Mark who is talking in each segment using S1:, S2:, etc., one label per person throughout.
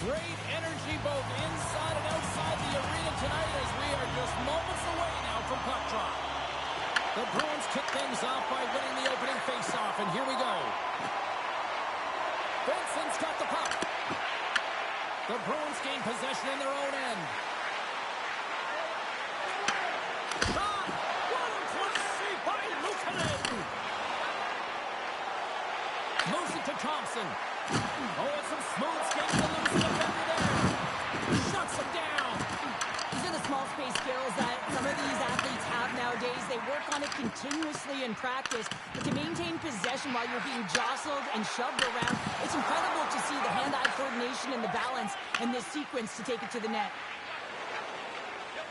S1: Great energy both inside and outside the arena tonight as we are just moments away now from puck drop. The Bruins kick things off by winning the opening faceoff, and here we go. Benson's got the puck. The Bruins gain possession in their own end. Shot! What a clutch save by Luukkonen! Moves it to Thompson. Oh, it's some smooth skating to lose the defender there. Shuts him down.
S2: These are the small space skills that some of these athletes have nowadays. They work on it continuously in practice. But to maintain possession while you're being jostled and shoved around, it's incredible to see the hand-eye coordination and the balance in this sequence to take it to the net.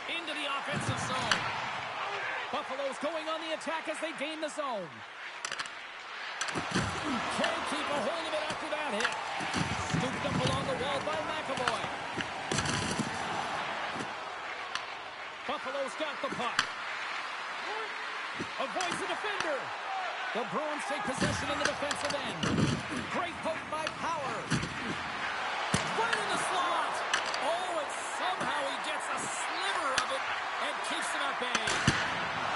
S1: Into the offensive zone. Buffalo's going on the attack as they gain the zone. Can't keep a hold of it after that hit. Scooped up along the wall by McAvoy. Buffalo's got the puck. Avoids the defender. The Bruins take possession in the defensive end. Great poke by Power. Right in the slot. Oh, and somehow he gets a sliver of it and keeps it at bay.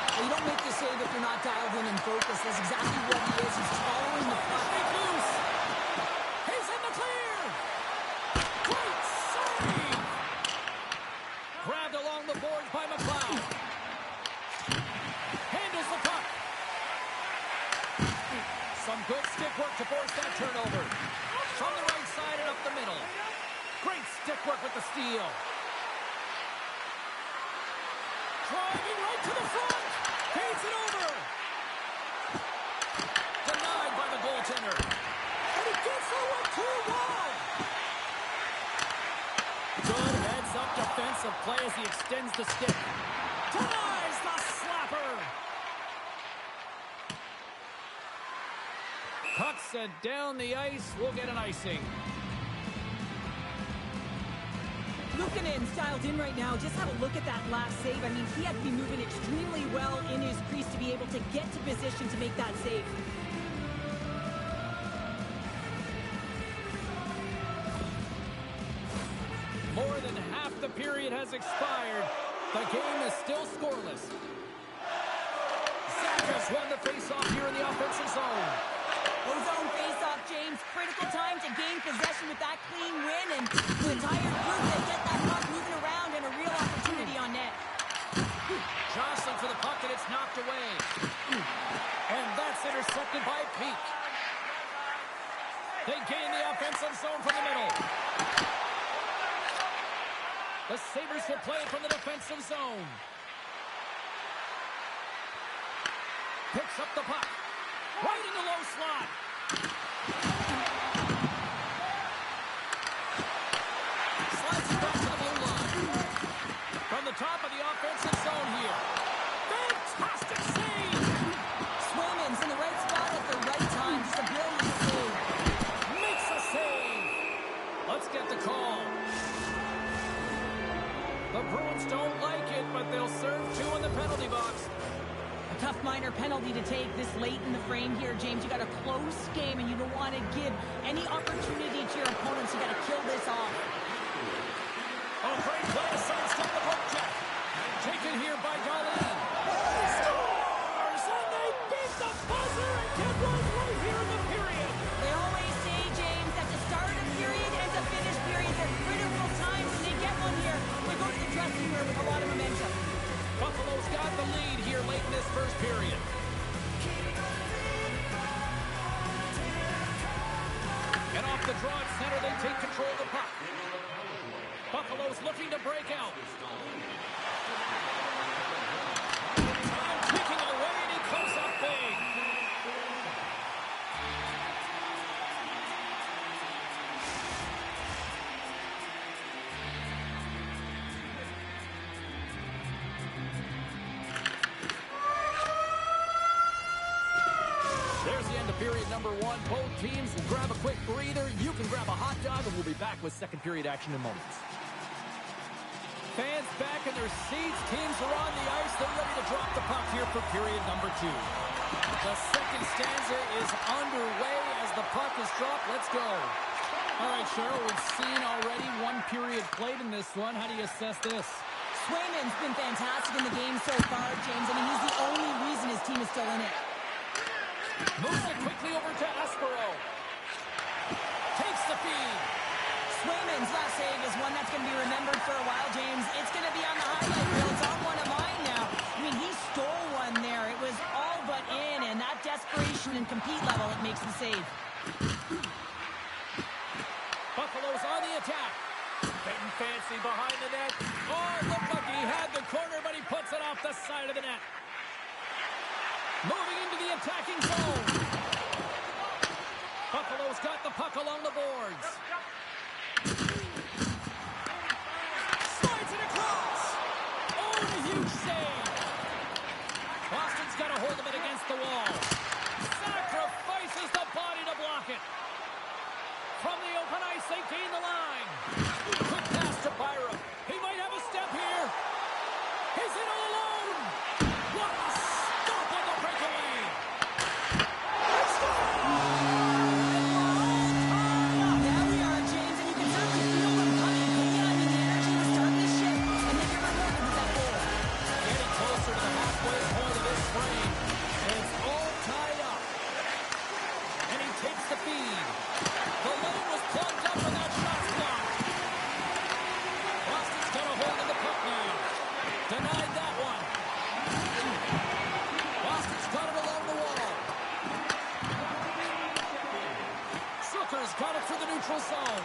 S2: Well, you don't make the save if you're not dialed in and focused. That's exactly what he is. He's following the puck.
S1: Loose. He's in the clear. Great save. Grabbed along the boards by McLeod. Handles the puck. Some good stick work to force that turnover. From the right side and up the middle. Great stick work with the steal. Driving right to the front. Feeds it over. Denied by the goaltender. And he gets over too wide. Good heads-up defensive play as he extends the stick. Denies the slapper. Puck sent down the ice. We'll get an icing.
S2: Luukkonen's dialed in right now. Just have a look at that last save. I mean, he had to be moving extremely well in his crease to be able to get to position to make that save.
S1: More than half the period has expired. The game is still scoreless. Zacha's won the face-off here in the offensive zone.
S2: Zone face-off, James. Critical time to gain possession with that clean win, and the entire group to get that puck moving around and a real opportunity on net.
S1: Jostling for the puck, and it's knocked away. And that's intercepted by Peak. They gain the offensive zone from the middle. The Sabres will play it from the defensive zone. Picks up the puck. Right in the low slot. Slides it back to the blue line. From the top of the offensive zone here. Fantastic save.
S2: Swayman's in the right spot at the right time. Just a brilliant save.
S1: Makes a save. Let's get the call. The Bruins don't like it, but they'll serve two in the penalty box.
S2: Tough minor penalty to take this late in the frame here, James. You got a close game, and you don't want to give any opportunity to your opponents. You got to kill this off.
S1: Oh, great play to sidestep the poke check. Taken here by Darlene. Scores! And they beat the buzzer and get one right here in the period.
S2: They always say, James, that the start of period and the finish period are critical times, and they get one here. They go to the dressing room with a lot of momentum.
S1: Buffalo's got the lead here late in this first period. And off the draw at center, they take control of the puck. Buffalo's looking to break out. Time ticking away, and he comes up big. There's the end of period number one. Both teams will grab a quick breather. You can grab a hot dog, and we'll be back with second period action in moments. Fans back in their seats. Teams are on the ice. They're ready to drop the puck here for period number two. The second stanza is underway as the puck is dropped. Let's go. All right, Cheryl, we've seen already one period played in this one. How do you assess this?
S2: Swayman's been fantastic in the game so far, James. I mean, he's the only reason his team is still in it.
S1: Moves it quickly over to Aspero. Takes the feed.
S2: Swayman's last save is one that's going to be remembered for a while, James. It's going to be on the highlight reel. It's on one of mine now. I mean, he stole one there. It was all but in, and that desperation and compete level, it makes the save.
S1: Buffalo's on the attack. Getting fancy behind the net. Oh, it looked like he had the corner, but he puts it off the side of the net. Moving into the attacking zone. Buffalo's got the puck along the boards. Slides it across. Oh, and a huge save. Boston's got a hold of it against the wall. Sacrifices the body to block it. From the open ice, they gain the line. Quick pass to Byram. He might have a step here. He's in all alone. What a stop on the breakaway.
S2: There we are, James, and you can certainly feel them coming. But yeah, I mean, the energy was starting to shift, and they get rewarded with that goal.
S1: Getting closer to the halfway point of this frame. And it's all tied up. And he takes the feed. The lane was plugged up and that shot's blocked. Boston's got a hold of the puck now. Denied that one. Boston's got it along the wall. Zucker's got it through the neutral zone.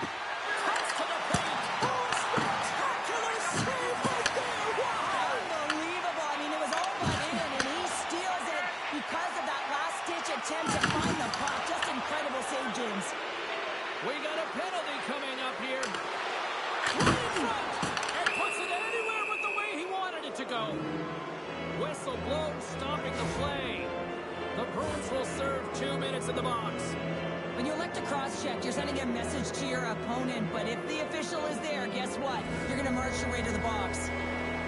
S1: Cuts to the paint. Oh, spectacular save right there. Wow.
S2: Unbelievable. I mean, it was all but in, and he steals it because of that last-ditch attempt to find the puck. Just incredible save, James.
S1: We got a penalty coming up here. Right in front. And puts it anywhere but the way he wanted it to go. Whistle blown, stopping the play. The Bruins will serve 2 minutes in the box.
S2: When you elect to cross-check, you're sending a message to your opponent, but if the official is there, guess what? You're going to march your way to the box.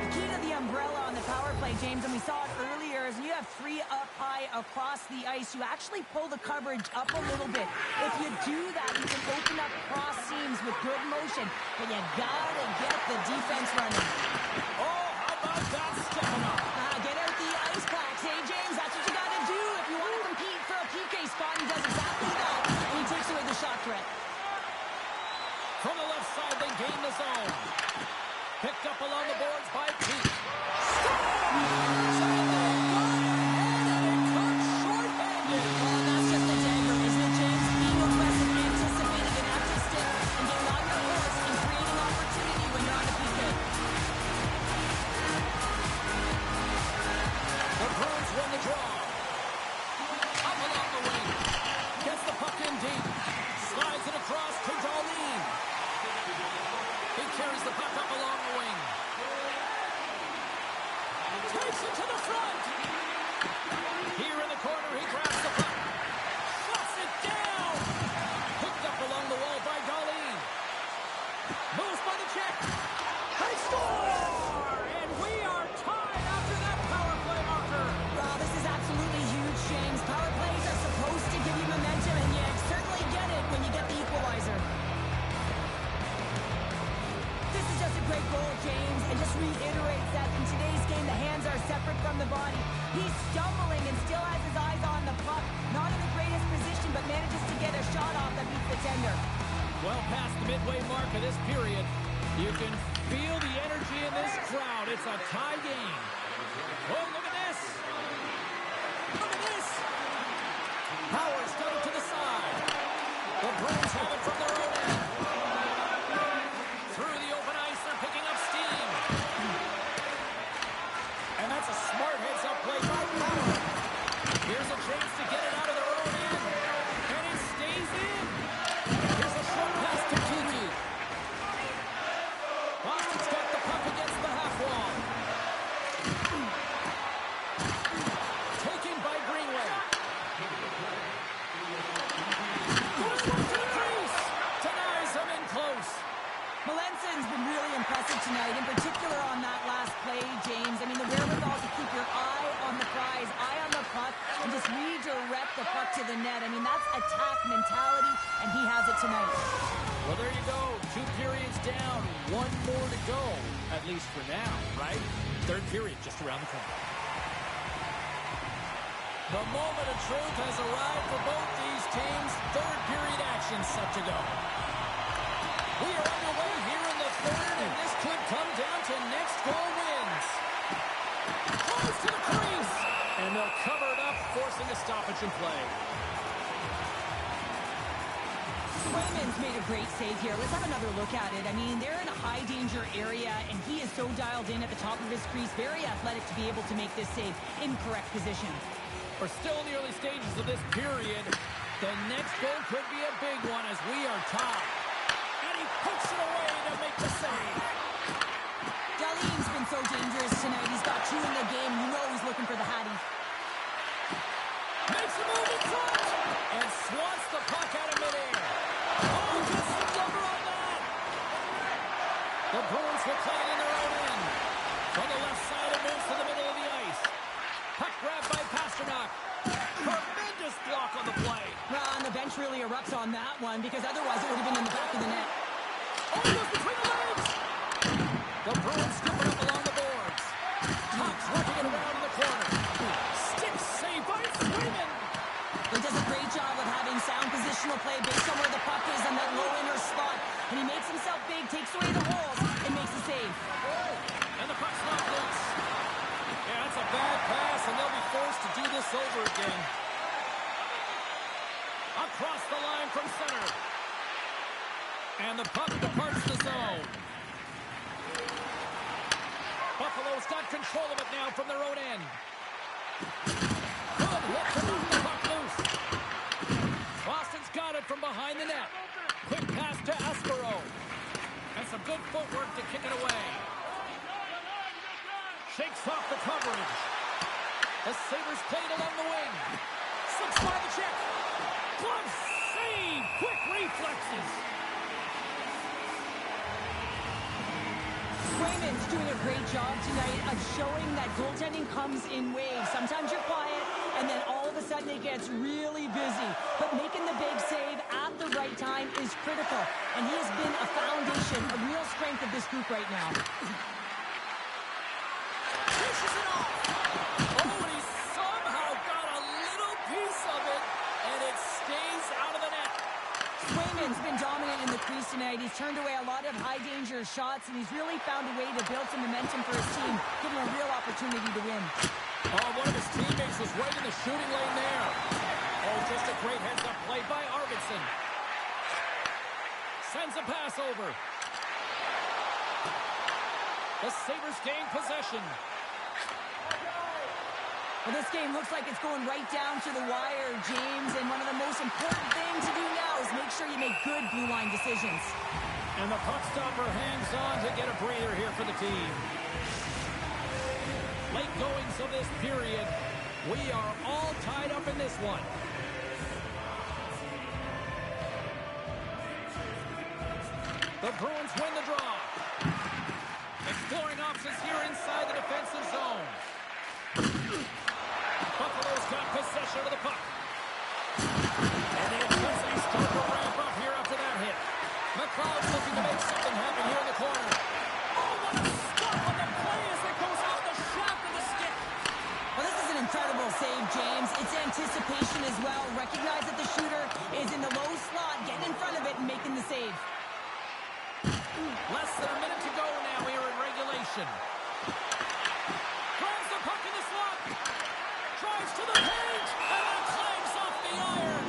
S2: The key to the umbrella on the power play, James, and we saw it earlier, is when you have three up high across the ice, you actually pull the coverage up a little bit. If you do that, you can open up cross seams with good motion, but you gotta get the defense running.
S1: Oh, how about that stepping up?
S2: Get out the ice packs, hey, James? That's what you gotta do if you want to compete for a PK spot. He does exactly that, and he takes away the shot threat.
S1: From the left side, they gain the zone. Picked up along the boards by Pete.
S2: Well, that's just a dagger, isn't it, James? Being aggressive, anticipating an active stick, and getting on your horse and creating opportunity when you're on a PK.
S1: The Bruins won the draw. Up along the wing. Gets the puck in deep. Slides it across to Darlene. He carries the puck up along the wing. Takes it to the front. Here in the corner, he grabs the puck. Shuts it down. Picked up along the wall by Darlene. Moves by the check. They score! And we are tied after that power play marker.
S2: Well, this is absolutely huge, James. Power plays are supposed to give you momentum, and you certainly get it when you get the equalizer. This is just a great goal, James, and just reiterates that in today's game, the hands are separate from the body. He's stumbling and still has his eyes on the puck. Not in the greatest position, but manages to get a shot off that beats the tender.
S1: Well past the midway mark of this period, you can feel the energy in this crowd. It's a tie game. Oh, look at this. Look at this. Powers got it to the side. The Bruins have it from their own end. Through the open ice, they're picking up steam. And that's a smart heads-up play by Power. Here's a chance to get it out of their own end. And it stays in. Here's a short pass to Kiki. Boston's got the puck against the half wall. Taken by Greenway. Goes right to the crease. To Well, there you go. 2 periods down. 1 more to go, at least for now, right? Third period just around the corner. The moment of truth has arrived for both these teams. Third period action set to go. We are underway here in the third, and this could come down to next goal wins. Close to the crease, and they'll cover it up, forcing a stoppage in play.
S2: Swayman's made a great save here. Let's have another look at it. I mean, they're in a high-danger area, and he is so dialed in at the top of his crease. Very athletic to be able to make this save in correct position.
S1: We're still in the early stages of this period. The next goal could be a big one as we are tied. And he puts it away to make the save.
S2: Dahlin's been so dangerous tonight. He's got 2 in the game. You know he's looking for the Hattie.
S1: Makes a move in front and swats the puck out of midair. Oh, gets the number on that. The Bruins will play it in their own end. From the left side, it moves to the middle of the ice. Puck grabbed by Pastrnak. Tremendous block on the play.
S2: And the bench really erupts on that one because otherwise it would have been in the back of the net.
S1: Oh, it goes between the legs. The Bruins scoop it up along the boards. Tuck's working it around in the corner. Stick save by Swayman.
S2: He does a great job of having sound positional play based on where the puck is on that low inner slot. And he makes himself big, takes away the holes, and makes the save.
S1: And the puck's not loose. Yeah, that's a bad pass, and they'll be forced to do this over again. Across the line from center. And the puck departs the zone. Buffalo's got control of it now from their own end. Good hit to knock the puck loose. Boston's got it from behind the net. Quick pass to Aspero. And some good footwork to kick it away. Shakes off the coverage. The Sabres played along the wing. Slips by the check. Glove save. Quick reflexes.
S2: Swayman's doing a great job tonight of showing that goaltending comes in waves. Sometimes you're quiet, and then all of a sudden it gets really busy. But making the big save at the right time is critical. And he has been a foundation, a real strength of this group right now.
S1: Pushes it off. Oh, and he somehow got a little piece of it, and it stays out of the net.
S2: Swayman's been dominant in the crease tonight. He's turned away a lot of high-danger shots, and he's really found a way to build some momentum for his team, give him a real opportunity to win.
S1: Oh, one of his teammates was right in the shooting lane there. Oh, just a great heads-up play by Arvidsson. Sends a pass over. The Sabres gain possession.
S2: Well, this game looks like it's going right down to the wire, James, and one of the most important things to do now is make sure you make good blue line decisions.
S1: And the puck stopper hangs on to get a breather here for the team. Late goings of this period. We are all tied up in this one. The Bruins win the draw. Exploring options here inside the defensive zone. Buffalo's got possession of the puck. And the intensity starting to ramp up here after that hit. McLeod's looking to make something happen here in the corner. Oh, what a stop on the play as it goes off the shaft of the stick.
S2: Well, this is an incredible save, James. It's anticipation as well. Recognize that the shooter is in the low slot, getting in front of it and making the save.
S1: Less than a minute to go now here in regulation. Drives the puck in the slot. Drives to the paint. And it clangs off the iron.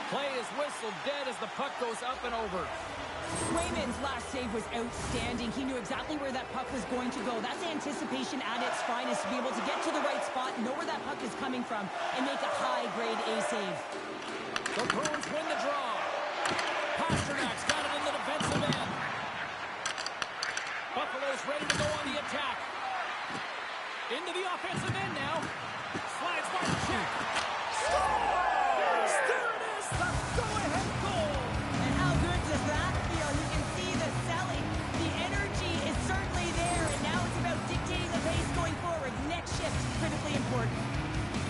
S1: Play is whistled dead as the puck goes up and over.
S2: Swayman's last save was outstanding. He knew exactly where that puck was going to go. That's anticipation at its finest, to be able to get to the right spot, know where that puck is coming from, and make a high-grade A save.
S1: The Bruins win the draw. Pasternak's got it in the defensive end. Buffalo's ready to go on the attack. Into the offensive end now. Slides by the check. Scores! There it is, the go-ahead goal.
S2: And how good does that feel? You can see the selling. The energy is certainly there, and now it's about dictating the pace going forward. Next shift, critically important.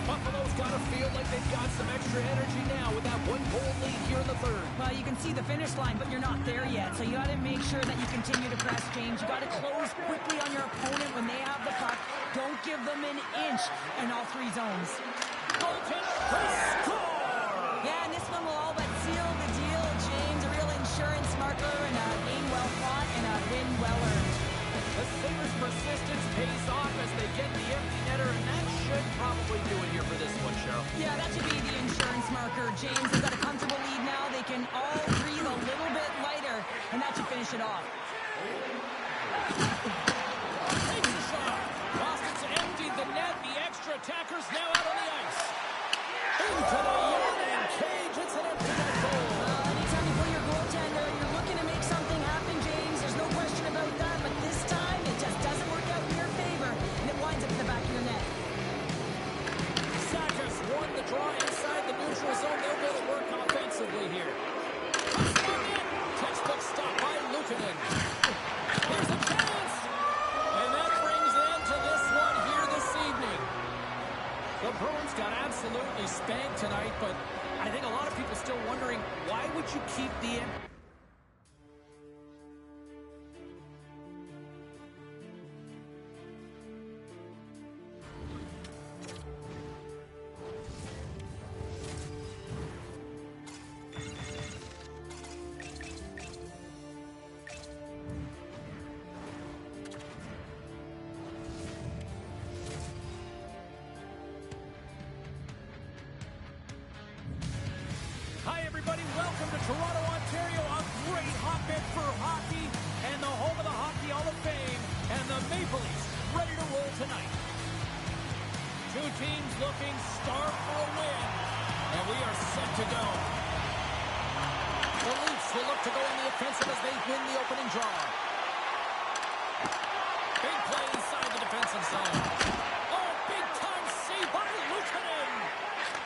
S1: Buffalo's got to feel like they've got some extra energy now with that 1-goal lead here in the third.
S2: Well, you can see the finish line, but you're you're not there yet. So you got to make sure that you continue to press, James. You got to close quickly on your opponent when they have the puck. Don't give them an inch in all three zones.
S1: Score!
S2: Yeah, and this one will all but seal the deal, James. A real insurance marker and a game well fought and a win well earned.
S1: The Sabres' persistence pays off as they get the empty netter, and that should probably do it here for this one, Cheryl.
S2: Yeah, that should be the insurance marker, James. They've got a comfortable lead now. They can all breathe a little bit lighter, and that should finish it off.
S1: Takes a shot. Boston's emptied the net. The extra attackers now out on the ice. Into the yawning cage. It's an empty net goal.
S2: Anytime you play your goaltender, you're looking to make something happen, James. There's no question about that, but this time it just doesn't work out in your favor, and it winds up in the back of your net.
S1: Sakas won the draw inside the neutral zone. They'll go to work offensively here. Textbook stop by Luukkonen. There's a chance! And that brings an end to this one here this evening. The Bruins got absolutely spanked tonight, but I think a lot of people still wondering, why would you keep the... Hi, everybody. Welcome to Toronto, Ontario, a great hotbed for hockey and the home of the Hockey Hall of Fame, and the Maple Leafs ready to roll tonight. Two teams looking starved for a win, and we are set to go. The Leafs will look to go in the offensive as they win the opening draw. Big play inside the defensive zone. Oh, big-time save by Luukkonen.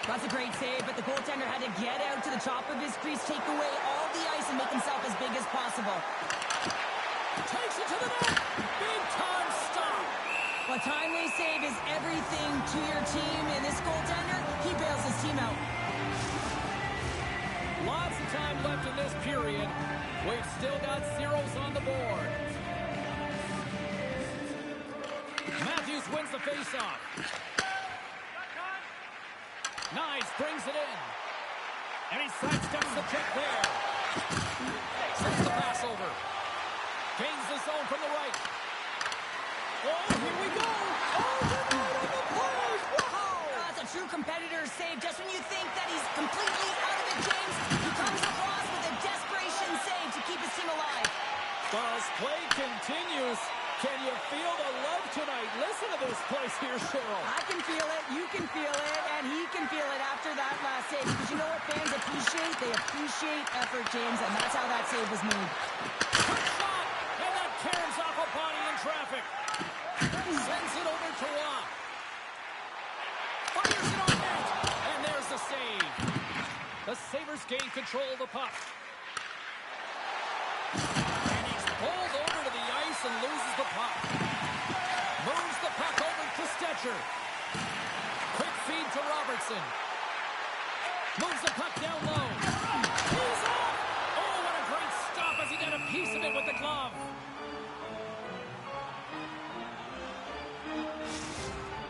S2: That's a great save, but the goaltender had to get out to the top of his crease, take away all the ice, and make himself as big as possible.
S1: Takes it to the net. Big-time stop.
S2: A timely save is everything to your team, and this goaltender, he bails his team out.
S1: Lots of time left in this period. We've still got zeros on the board. Matthews wins the faceoff. Nice, brings it in. And he sidesteps the check there. Sends the pass over. Gains the zone from the right. Oh, here we go. Oh, the play. Wow.
S2: That's a true competitor's save. Just when you think that he's completely out of it, James, he comes across with a desperation save to keep his team alive.
S1: As play continues, can you feel the love tonight? Listen to this place here, Cheryl.
S2: I can feel it, you can feel it, and he can feel it after that last save. Because you know what fans appreciate? They appreciate effort, James, and that's how that save was made.
S1: Quick shot, and that caroms off a body in traffic. Sends it over to Rock. Fires it on net, and there's the save. The Sabres gain control of the puck. And he's pulled over to the ice and loses the puck. Moves the puck over to Stetcher. Quick feed to Robertson. Moves the puck down low. He's off! Oh, what a great stop as he got a piece of it with the glove.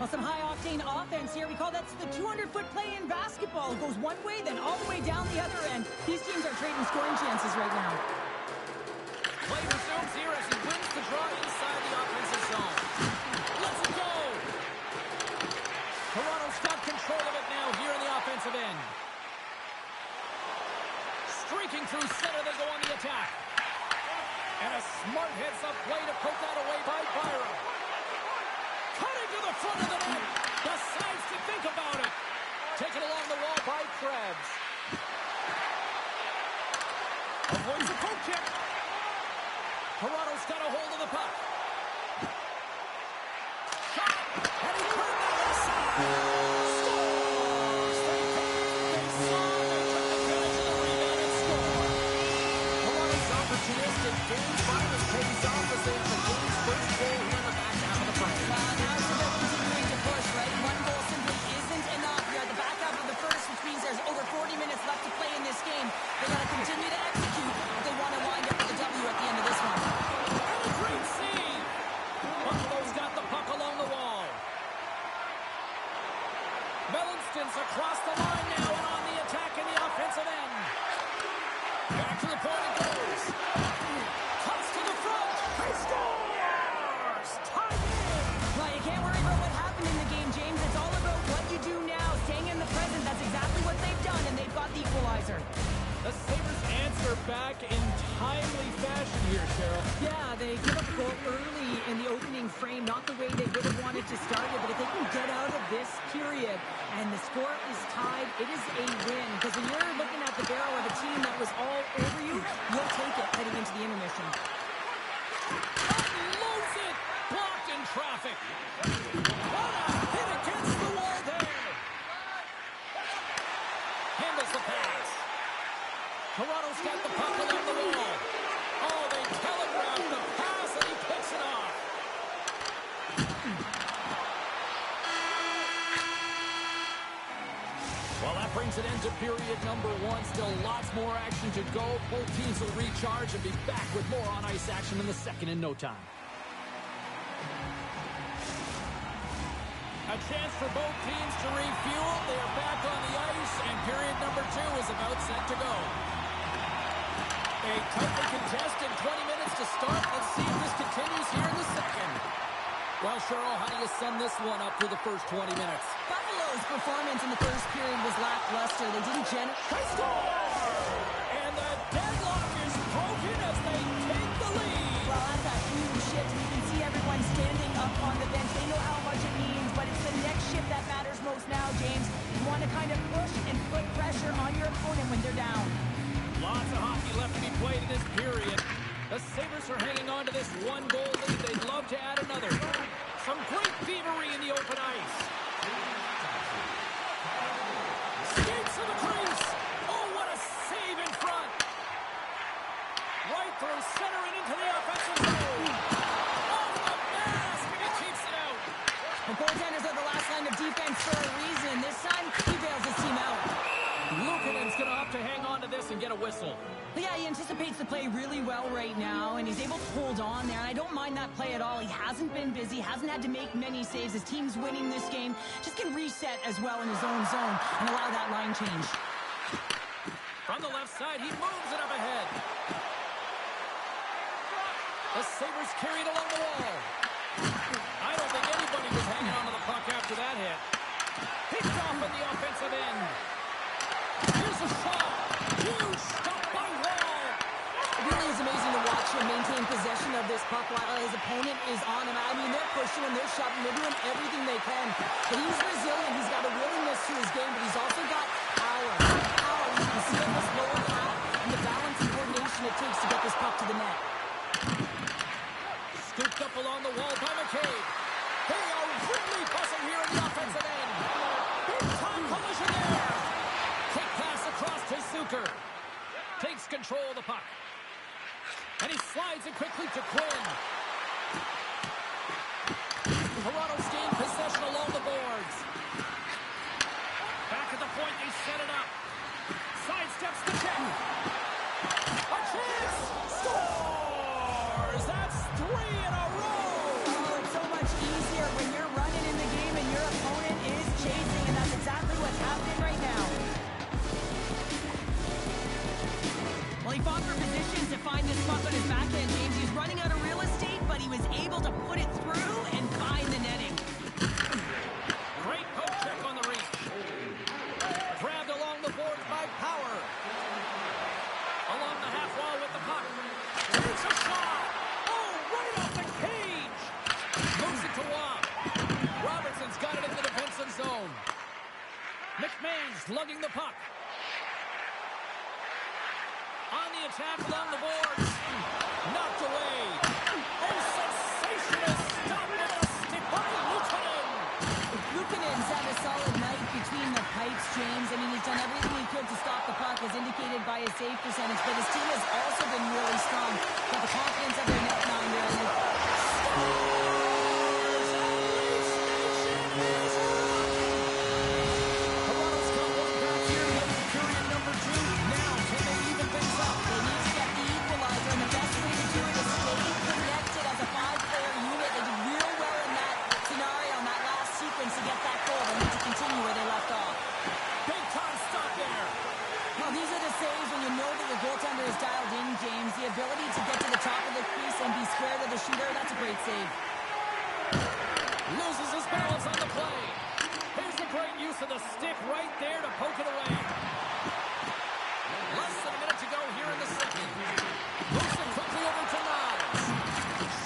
S2: Well, some high-octane offense here. We call that the 200-foot play in basketball. It goes one way, then all the way down the other end. These teams are trading scoring chances right now.
S1: Play resumes here as he wins the draw inside the offensive zone. Let's go! Toronto's got control of it now here in the offensive end. Streaking through center, they go on the attack. And a smart heads-up play to poke that away by Byram. Cutting to the front of the net. Decides to think about it. Taken along the wall by Krebs. Avoids the poke check. Toronto's got a hold of the puck. Shot. And he turned the other side. Scores! They saw it. They took advantage of the rebound and scored. Toronto's opportunistic game finally pays off as they have the game's first goal here in the back half of the fight.
S2: Now it's about continuing to push, right? One goal simply isn't enough. You're at the back half of the first, which means there's over 40 minutes left to play in this game. They got to continue to execute if they want to
S1: in timely fashion here, Cheryl.
S2: Yeah, they give up a goal early in the opening frame, not the way they would have wanted to start it, but if they can get out of this period and the score is tied, it is a win. Because when you're looking at the barrel of a team that was all over you, you'll take it heading into the intermission.
S1: Unloads it! Blocked in traffic. What a hit against the wall there! Handles the pass. Toronto's got the puck along the wall. Oh, they telegraphed the pass and he picks it off. Well, that brings an end to period number one. Still lots more action to go. Both teams will recharge and be back with more on-ice action in the second in no time. A chance for both teams to refuel. They are back on the ice, and period number two is about set to go. A tightly contested 20 minutes to start. Let's see if this continues here in the second. Well, Cheryl, how do you sum this one up through the first 20 minutes?
S2: Buffalo's performance in the first period was lackluster. They didn't generate...
S1: They score! And the deadlock is broken as they take the lead.
S2: Well, that's a huge shift. You can see everyone standing up on the bench. They know how much it means, but it's the next shift that matters most now, James. You want to kind of push and put pressure on your opponent when they're down.
S1: Lots of hockey left to be played in this period. The Sabres are hanging on to this one-goal lead. They'd love to add another. Some great thievery in the open ice. Skates to the crease. Oh, what a save in front. Right through center and into the offensive zone. Off the mask, and he keeps it out.
S2: The goaltenders are the last line of defense for a reason. This time, he bails his team out.
S1: Luukkonen's going to have to hang on to this and get a whistle.
S2: But yeah, he anticipates the play really well right now, and he's able to hold on there, and I don't mind that play at all. He hasn't been busy, hasn't had to make many saves. His team's winning this game. Just can reset as well in his own zone and allow that line change.
S1: From the left side, he moves it up ahead. The Sabres carried along the wall. I don't think anybody was hanging on to the puck after that hit. Picked off in the offensive end. Here's a shot. Huge stop by Wall.
S2: It really is amazing to watch him maintain possession of this puck while his opponent is on him. I mean, they're pushing him, they're shoving, they're doing everything they can. But he's resilient. He's got a willingness to his game, but he's also got power. Power. You can see in this lower half and the balance and coordination it takes to get this puck to the net.
S1: Scooped up along the wall by McCabe. They are really buzzing here in the offensive end. Big time collision there. Quick pass across to Zucker. Takes control of the puck. And he slides it quickly to Quinn. Toronto's gained possession along the boards. Back at the point, they set it up. Sidesteps the check. A chance! Scores! That's 3 in a row!
S2: Oh, it's so much easier when you're running in the game and your opponent is chasing, and that's exactly what's happening right now. Well, he fought for position to find this puck on his backhand, James. He was running out of real estate, but he was able to put it through and find the netting.
S1: Great poke check on the reach. Grabbed along the boards by Power. Along the half wall with the puck. It's a shot. Oh, right off the cage. Moves it to Waugh. Robertson's got it in the defensive zone. McMahon's lugging the puck. On the attack along the boards. Knocked away. Oh, sensational stop with a stick by Luukkonen.
S2: Luukkonen's had a solid night between the pipes, James. I mean, he's done everything he could to stop the puck, as indicated by his save percentage, but his team has also been really strong. Got the confidence of their net line there.
S1: Toronto's got one back here in period number 2. Now, can they even things up?
S2: They need to get the equalizer, and the best way to do it is stay connected as a 5-player unit. They did real well in that scenario, in that last sequence to get that goal. They need to continue where they left off.
S1: Big time stop there.
S2: Well, these are the saves when you know that your goaltender is dialed in, James. The ability to get to the top of the crease and be square to the shooter, that's a great save.
S1: Loses his balance on the play. Here's the great use of the stick right there to poke it away. Less than a minute to go here in the second. Moves it quickly over to Niles.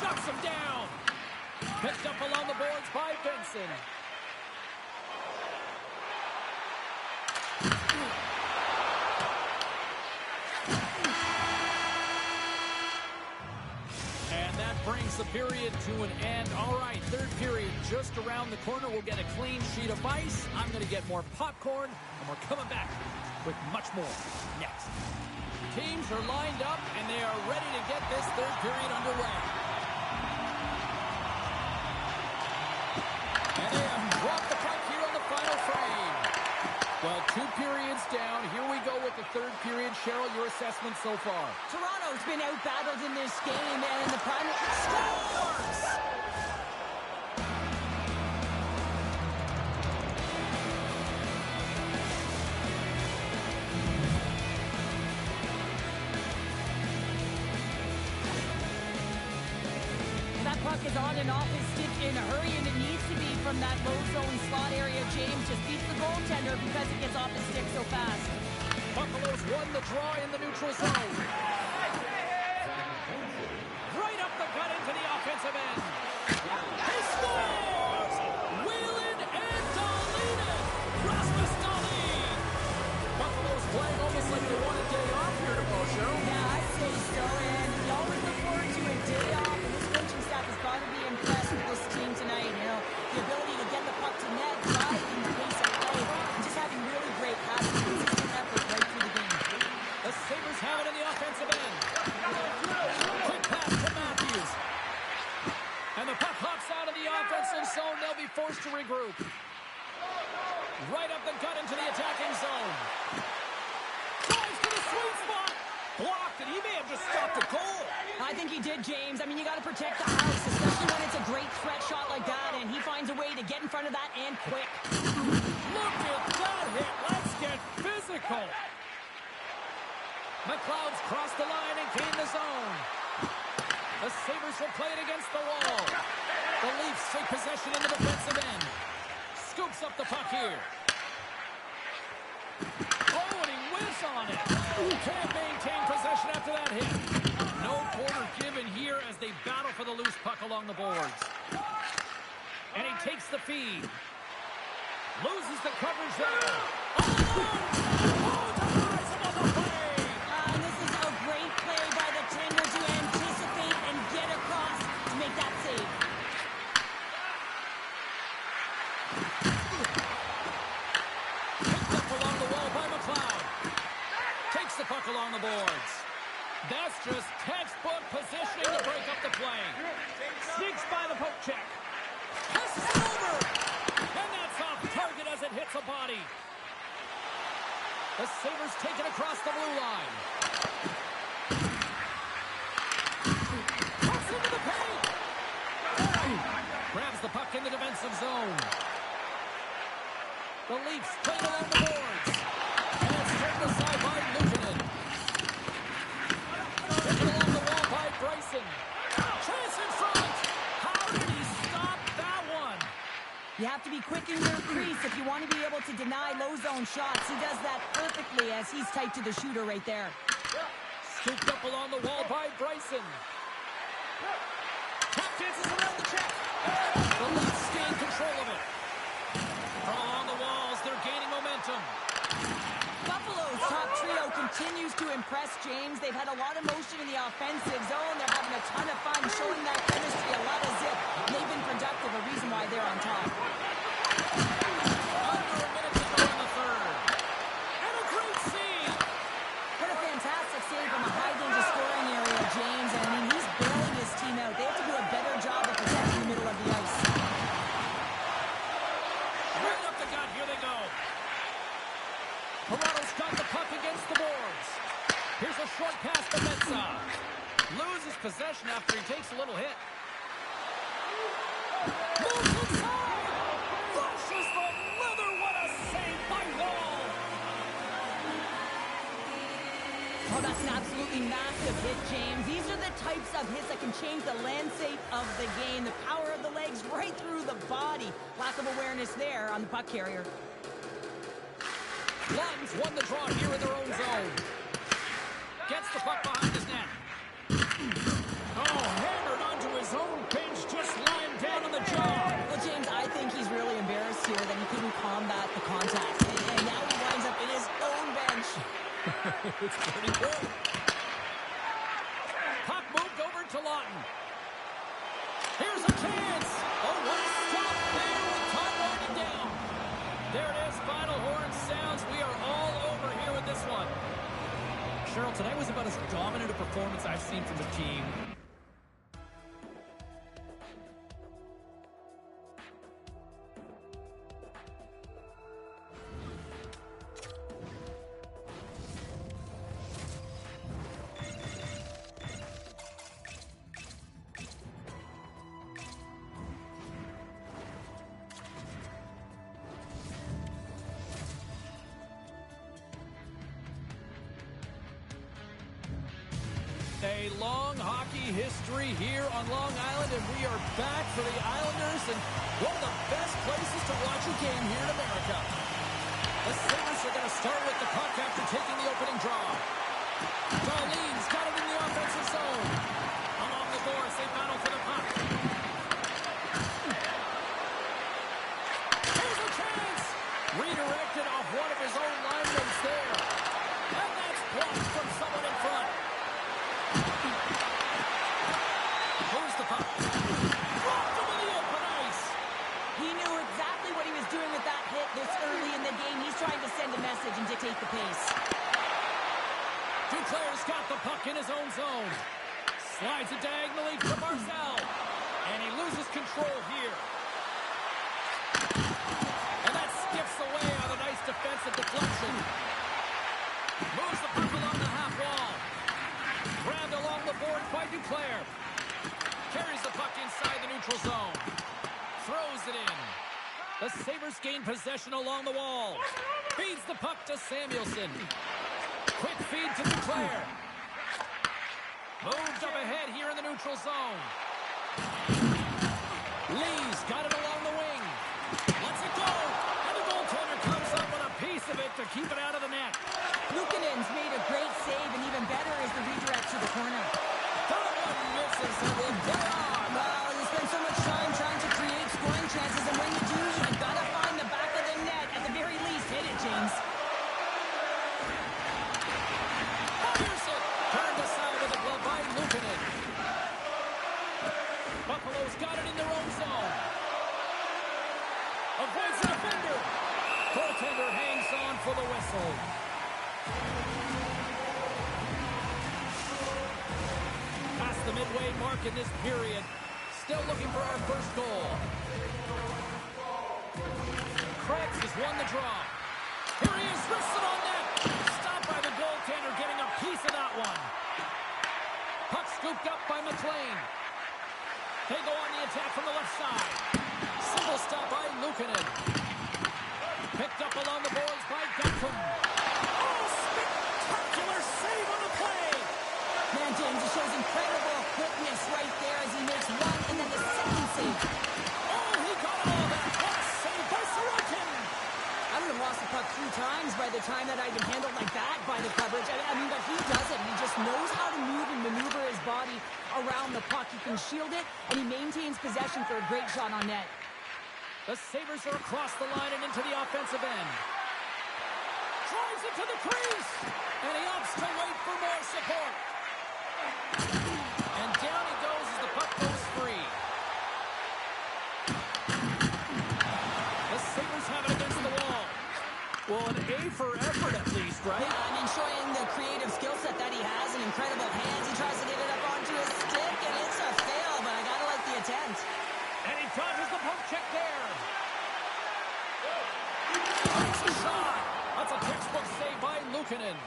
S1: Shuts him down. Picked up along the boards by Benson. And that brings the period to an end. All right, third period just around the corner. We'll get a clean sheet of ice. I'm going to get more popcorn, and we're coming back with much more next. Teams are lined up, and they are ready to get this third period underway. And they have dropped the puck here on the final frame. Well, 2 periods down. Here we go with the third period. Cheryl, your assessment so far?
S2: Toronto's been outbattled in this game, and the primary scores! That puck is on and off his stick in a hurry, and it needs to be from that low zone slot area. James just beats the goaltender because it gets off his stick so fast.
S1: Buffalo's won the draw in the neutral zone. Right up the gut into the offensive end. He scores! Wheeling and Dahlin! Rasmus Dahlin! Buffalo's playing almost like they want a day off here tomorrow, Cheryl.
S2: Yeah, I'd say so, and you always look forward to a day off, and this coaching staff has got to be impressed with this team tonight. You know, the ability to get the puck to net, driving the pace of play, and just having really great passing, consistent effort right through the game.
S1: The Sabres have it in the offensive end. Quick pass to Matthews. And the puck hops out of the offensive zone. They'll be forced to regroup. Right up the gut into the attacking zone. Drives to the sweet spot. Blocked, and he may have just stopped a goal.
S2: I think he did, James. I mean, you got to protect the house, especially when it's a great threat shot like that, and he finds a way to get in front of that and quick.
S1: Look at that hit. Let's get physical. McLeod's crossed the line and gained the zone. The Sabres will play it against the wall. The Leafs take possession in the defensive end. Scoops up the puck here. Oh, and he whiffs on it. Can't maintain possession after that hit. No quarter given here as they battle for the loose puck along the boards. And he takes the feed. Loses the coverage there. Oh, denies him on the play.
S2: And this is a great play by the tender to anticipate and get across to make that save.
S1: Picked up along the wall by McLeod. Takes the puck along the boards. That's just textbook positioning to break up the play. Sneaks by the poke check. Passes it over. And that's off target as it hits a body. The Sabres take it across the blue line. Pucks into the paint. Grabs the puck in the defensive zone. The Leafs play it along the boards. And it's turned aside by Luukkonen. Taken along the wall by Bryson. Chance in front. How did he stop that one?
S2: You have to be quick in your crease if you want to be able to deny low zone shots. He does that perfectly as he's tight to the shooter right there.
S1: Scooped up along the wall by Bryson. Tap dances around the check. The Leafs stay in control of it. From along the walls, they're gaining momentum.
S2: Buffalo's top trio continues to impress, James. They've had a lot of motion in the offensive zone. They're having a ton of fun, showing that chemistry, a lot of zip. They've been productive, a reason why they're on top.
S1: Under a minute to go in the third. And a great save.
S2: What a fantastic save from a high-danger scoring area, James. I mean, he's bailing his team out. They have to do a better job of protecting the middle of the ice.
S1: Right up the gut, here they go. Toronto's got the puck against the boards. Here's a short pass to Mensah. Loses possession after he takes a little hit. Moves inside. Flushes the leather. What a save by Wall.
S2: Oh, that's an absolutely massive hit, James. These are the types of hits that can change the landscape of the game. The power of the legs right through the body. Lack of awareness there on the puck carrier.
S1: Lions won the draw here in their own zone. Gets the puck behind his net. It's pretty good. Puck moved over to Lawton. Here's a chance. Oh, what a stop there with time winding down. There it is. Final horn sounds. We are all over here with this one. Cheryl, tonight was about as dominant a performance I've seen from the team. A long hockey history here on Long Island, and we are back for the Islanders and one of the best places to watch a game here in America. The Sabres are going to start with the puck after taking the opening draw. Darlene's got it in the offensive zone. Along the boards, they battle for the puck. Here's a chance! Redirected off one of his own linemates there. And that's blocked from someone in front. Where's the puck? Dropped him in the open ice.
S2: He knew exactly what he was doing with that hit this early in the game. He's trying to send a message and dictate the pace.
S1: Duclair's got the puck in his own zone. Slides it diagonally to Barzal. And he loses control here. And that skips away on a nice defensive deflection. Moves the puck along the half wall. Grabbed along the boards by Duclair. Carries the puck inside the neutral zone. Throws it in. The Sabres gain possession along the wall. Feeds the puck to Samuelson. Quick feed to Duclair. Moved up ahead here in the neutral zone. Lee's got it along the wing. Lets it go. And the goaltender comes up with a piece of it to keep it out of the net.
S2: Luukkonen's made a great save, and even better is the redirect to the corner.
S1: Misses and will get on.
S2: Well, you spend so much time trying to create scoring chances, and when you do, you gotta find the back of the net. At the very least, hit it, James.
S1: Fires it. Turned aside with a glove by Luukkonen. Buffalo's got it in their own zone. Avoids the defender. Goaltender hangs on for the whistle. Past the midway mark in this period. Still looking for our first goal. Krebs has won the draw. Here he is, wristed on net. Stopped by the goaltender, getting a piece of that one. Puck scooped up by McLean. They go on the attack from the left side. Single stop by Luukkonen. Picked up along the boards by Gatcomb. Oh, spectacular save on the play.
S2: Man, James, he shows incredible quickness right there as he makes one and then the second save.
S1: Oh, he got it all back. What a save by Sorokin.
S2: I would have lost the puck 3 times by the time that I'd been handled like that by the coverage. I mean, but he does it. He just knows how to move and maneuver his body around the puck. He can shield it, and he maintains possession for a great shot on net.
S1: The Sabres are across the line and into the offensive end. Drives it to the crease. And he opts to wait for more support. And down he goes as the puck goes free. The Sabres have it against the wall. Well, an A for effort at least, right?
S2: Yeah, I mean, showing the creative skill set that he has and incredible hands. He tries to get it up onto his stick, and it's a fail, but I gotta like the attempt.
S1: And he dodges the poke check there. Takes a shot. That's a textbook save by Luukkonen.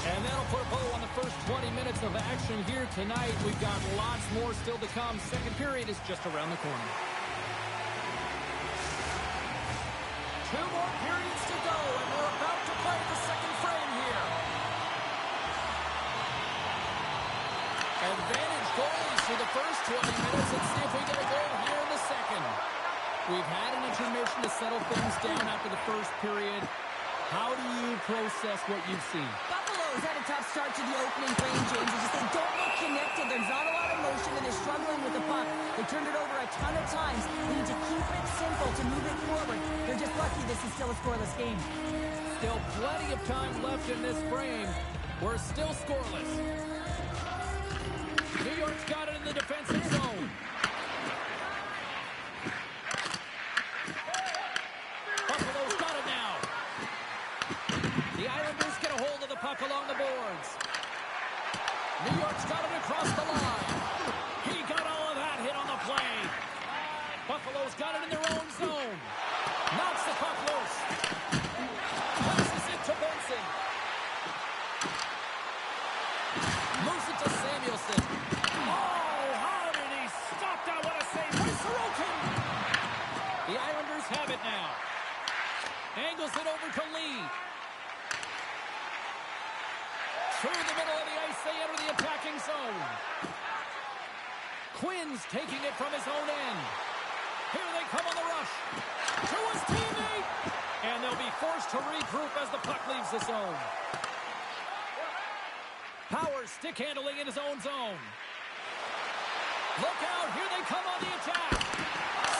S1: And that'll put a bow on the first 20 minutes of action here tonight. We've got lots more still to come. Second period is just around the corner. 2 more periods to go, and we're about to play the second frame here. Advantage goalies for the first 20 minutes. Let's see if we get a goal here in the second. We've had an intermission to settle things down after the first period. How do you process what you've seen?
S2: Buffalo Buffalo's had a tough start to the opening frame, James. It's just they don't look connected. There's not a lot of motion, and they're struggling with the puck. They turned it over a ton of times. They need to keep it simple to move it forward. They're just lucky this is still a scoreless game.
S1: Still plenty of time left in this frame. We're still scoreless. New York's got it in the defensive zone. Buffalo's got it now. The Islanders get a hold of the puck along the boards. New York's got it across the line. He got all of that hit on the play. Buffalo's got it in their own zone. Knocks the puck loose. Passes it to Benson. Moves it to Samuelson. Oh, how did he stop that? What a save by Sorokin. The Islanders have it now. Angles it over to Lee. Through the middle of the ice, they enter the attacking zone. Quinn's taking it from his own end. Here they come on the rush. To his teammate. And they'll be forced to regroup as the puck leaves the zone. Powers stick handling in his own zone. Look out, here they come on the attack.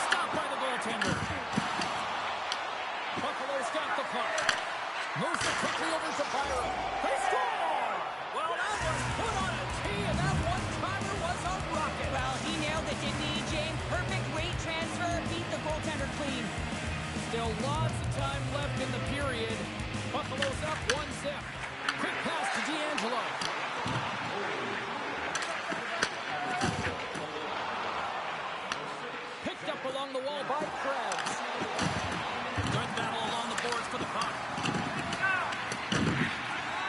S1: Stopped by the goaltender. Buffalo's got the puck. Moves it quickly over to Byron. They score! Well, that was put on a tee, and that one-timer was a rocket.
S2: Well, he nailed it, didn't he, James? Perfect weight transfer, beat the goaltender clean.
S1: Still lots of time left in the period. Buffalo's up 1-0. Quick pass to D'Angelo. Picked up along the wall by Krebs. Good battle along the boards for the puck.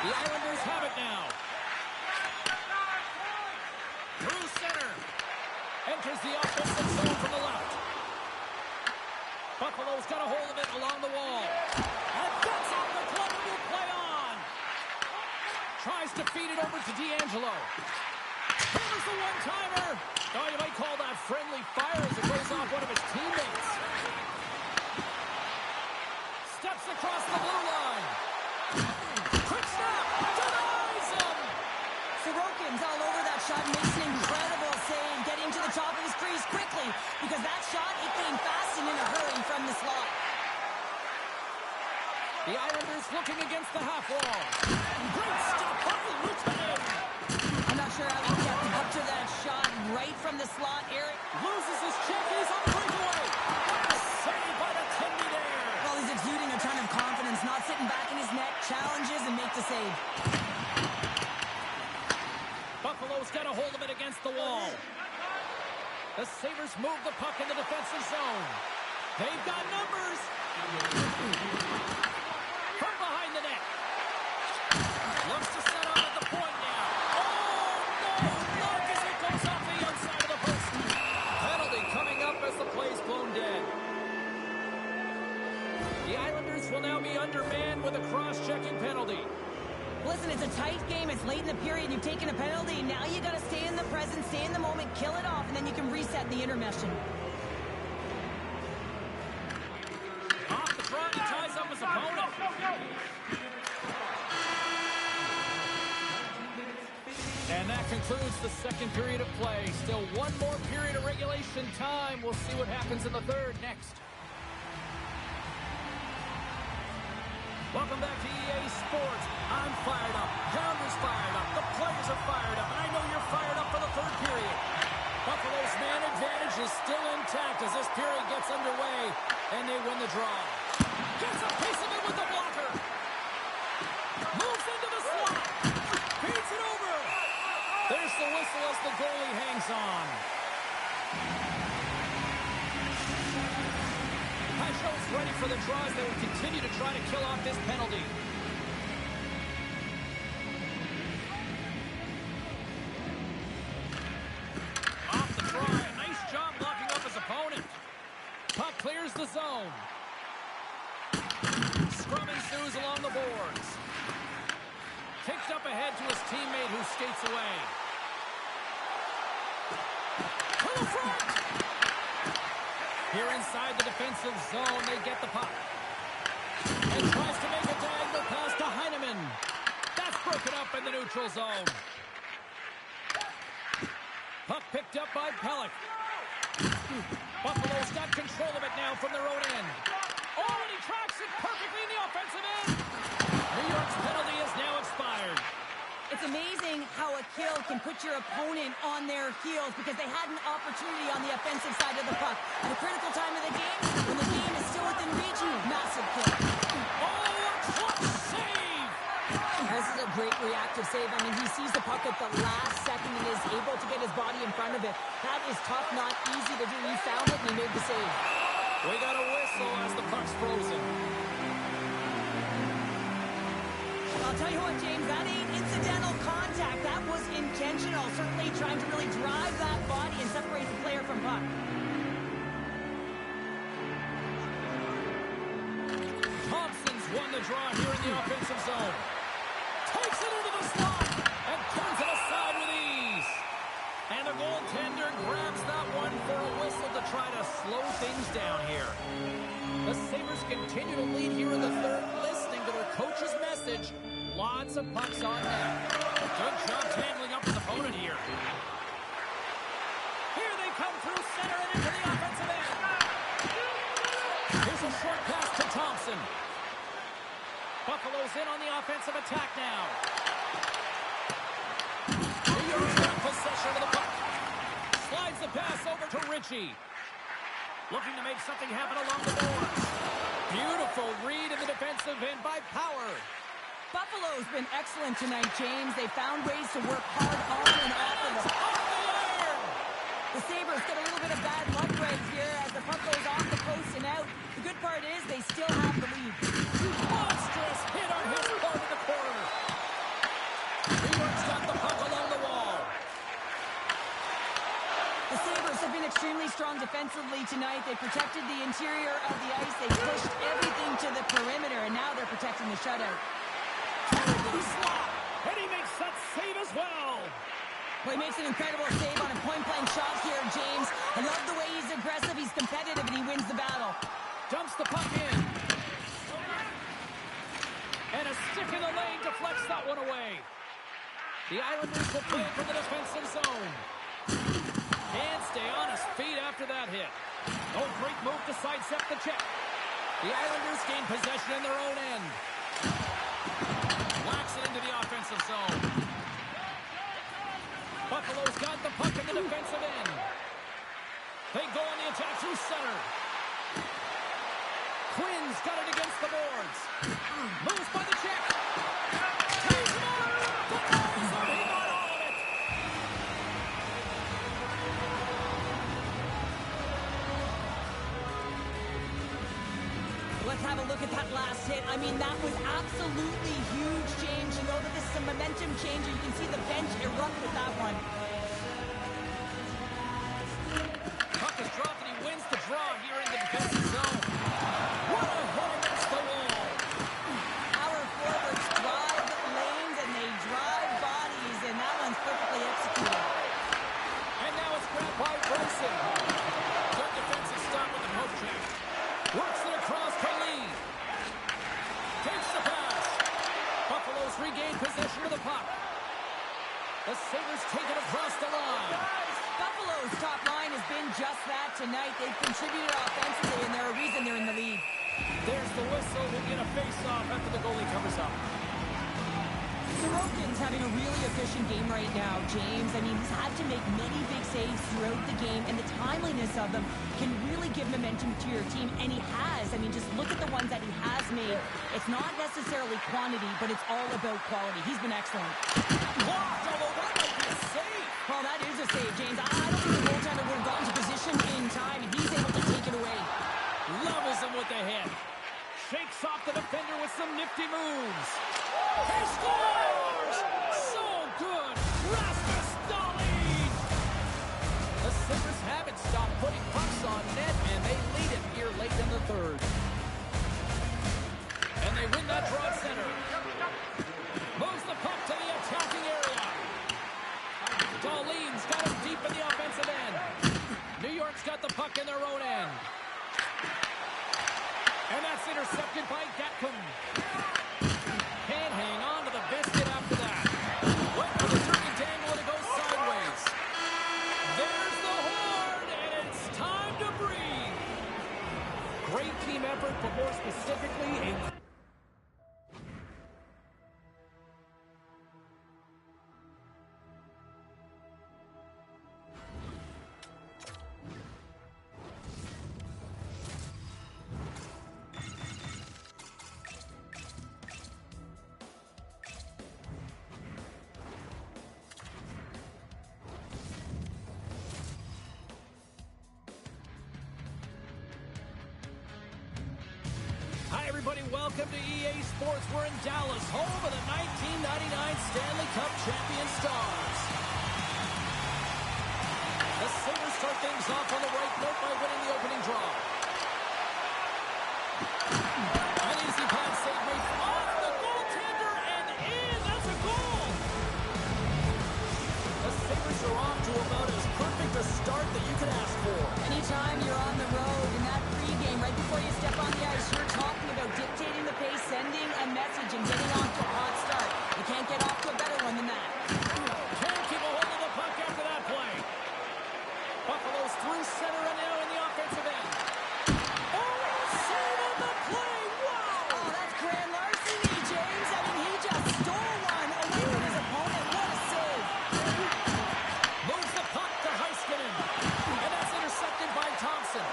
S1: The Islanders have it now. Through center. Enters the offensive zone from the left. Buffalo's got a hold of it along the wall. And that's off the club and will play on. Tries to feed it over to D'Angelo. Here's the one-timer. Oh, you might call that friendly fire as it goes off one of his teammates. Steps across the blue line. Quick snap. Denies him.
S2: Sorokin's all over that shot, makes an incredible save, getting to the top of his crease quickly, because that shot, it came fast and in a hurry from the slot.
S1: The Islanders looking against the half wall. Great stop by Luukkonen.
S2: I'm not sure how he kept up to that shot right from the slot. Eric
S1: Loses his check. He's on the breakaway. What a save by the Tendy there.
S2: well, he's exuding a ton of confidence, not sitting back in his net, challenges and makes the save.
S1: Buffalo's got a hold of it against the wall. The Sabres move the puck in the defensive zone. They've got numbers. From behind the net. Looks to set on at the point now. Oh, no! Look as it goes off the outside of the post. Penalty coming up as the play's blown dead. The Islanders will now be undermanned with a cross-checking penalty.
S2: Listen, it's a tight game. It's late in the period. You've taken a penalty. Now you got to stay in the present, stay in the moment, kill it off, and then you can reset the intermission.
S1: Off the front, he ties up his opponent. And that concludes the second period of play. Still one more period of regulation time. We'll see what happens in the third next. Welcome back to EA Sports. I'm fired up. Grounder's fired up. The players are fired up. And I know you're fired up for the third period. Buffalo's man advantage is still intact as this period gets underway. And they win the draw. Gets a piece of it with the blocker. Moves into the slot. Feeds it over. There's the whistle as the goalie hangs on. Pageau's ready for the draws. They will continue to try to kill off this penalty. Off the try. Nice job locking up his opponent. Puck clears the zone. Scrum ensues along the boards. Kicked up ahead to his teammate who skates away. To the front! Here inside the defensive zone, they get the puck. And tries to make a diagonal pass to Heineman. That's broken up in the neutral zone. Puck picked up by Pelech. Buffalo's got control of it now from their own end. Oh, and he tracks it perfectly in the offensive end. New York's penalty is now expired.
S2: It's amazing how a kill can put your opponent on their heels because they had an opportunity on the offensive side of the puck. At a critical time of the game, when the game is still within reach, massive kill.
S1: Oh, a clutch save!
S2: This is a great reactive save. I mean, he sees the puck at the last second and is able to get his body in front of it. That is tough, not easy to do. He found it and he made the save.
S1: We got a whistle as the puck's frozen.
S2: I'll tell you what, James, that ain't incidental contact. That was intentional. Certainly trying to really drive that body and separate the player from puck.
S1: Thompson's won the draw here in the offensive zone. Takes it into the slot and turns it aside with ease. And the goaltender grabs that one for a whistle to try to slow things down here. The Sabres continue to lead here in the third, listening to their coach's message. Lots of pucks on net. Good job tangling up his opponent here. Here they come through center and into the offensive end. Here's a short pass to Thompson. Buffalo's in on the offensive attack now. New York's got possession of the puck. Slides the pass over to Ritchie. Looking to make something happen along the boards. Beautiful read in the defensive end by Power.
S2: Buffalo's been excellent tonight, James. They found ways to work hard on and off of the iron. The Sabres get a little bit of bad luck right here as the puck goes off the post and out. The good part is they still have the lead.
S1: Monstrous hit on his part in the corner. New York's got the puck along the wall.
S2: The Sabres have been extremely strong defensively tonight. They protected the interior of the ice. They pushed everything to the perimeter, and now they're protecting the shutout.
S1: Slot, and he makes that save as well.
S2: Well, he makes an incredible save on a point-blank shot here, James. I love the way he's aggressive, he's competitive, and he wins the battle.
S1: Dumps the puck in. And a stick in the lane deflects that one away. The Islanders will play from the defensive zone. Can't stay on his feet after that hit. Oh, great move to sidestep the check. The Islanders gain possession in their own end. Whacks it into the offensive zone. Buffalo's got the puck in the defensive end. They go on the attack through center. Quinn's got it against the boards. Moves by the check. Takes him on. Buffalo's on. He got all of it.
S2: Let's have a look at that last hit. I mean, that was absolutely huge, James. You know that this is a momentum changer. You can see the bench erupt with that one.
S1: Puck is dropped and he wins the draw here in the defensive zone. What a hit against the wall.
S2: Our forwards drive lanes and they drive bodies, and that one's perfectly executed.
S1: And now it's grabbed by Bryson. Good defensive stop with the poke check. Works it across to Lee. Takes the pass. Buffalo's regained possession of the puck. The Sabres take it across the line.
S2: Buffalo's top line has been just that tonight. They've contributed offensively, and they're a reason they're in the lead.
S1: There's the whistle. We'll get a face-off after the goalie covers up.
S2: Sorokin's having a really efficient game right now, James. I mean, he's had to make many big saves throughout the game, and the timeliness of them can really give momentum to your team, and he has. I mean, just look at the ones that he has made. It's not necessarily quantity, but it's all about quality. He's been excellent.
S1: Blocked, although that might be a save.
S2: Well, that is a save, James. I don't think the goaltender would have gone to position in time, and he's able to take it away.
S1: Levels him with the hit. Shakes off the defender with some nifty moves. He scores! So good! Rasmus Dahlin! The Sabres haven't stopped putting pucks on net, and they lead it here late in the third. And they win that draw at center. Moves the puck to the attacking area. Dahlin's got him deep in the offensive end. New York's got the puck in their own end. And that's intercepted by Gatcomb. Can't hang on to the biscuit after that. everybody. Welcome to EA Sports. We're in Dallas, home of the 1999 Stanley Cup champion Stars. The Sabres start things off on the right note by winning the opening draw. An easy pass save made off the goaltender and in. That's a goal. The Sabres are off to about as perfect a start that you could ask for.
S2: Anytime you're on the road in that pregame, right before you step on the ice, you're talking about dictating the pace, sending a message, and getting off to a hot start. You can't get off to a better one than that.
S1: Can't keep a hold of the puck after that play. Buffalo's through center and now in the offensive end. Oh, save on the play. Wow.
S2: Oh, that's grand larceny, James. I mean, he just stole one away from his opponent. What a save.
S1: Moves the puck to Heiskanen. And that's intercepted by Thompson.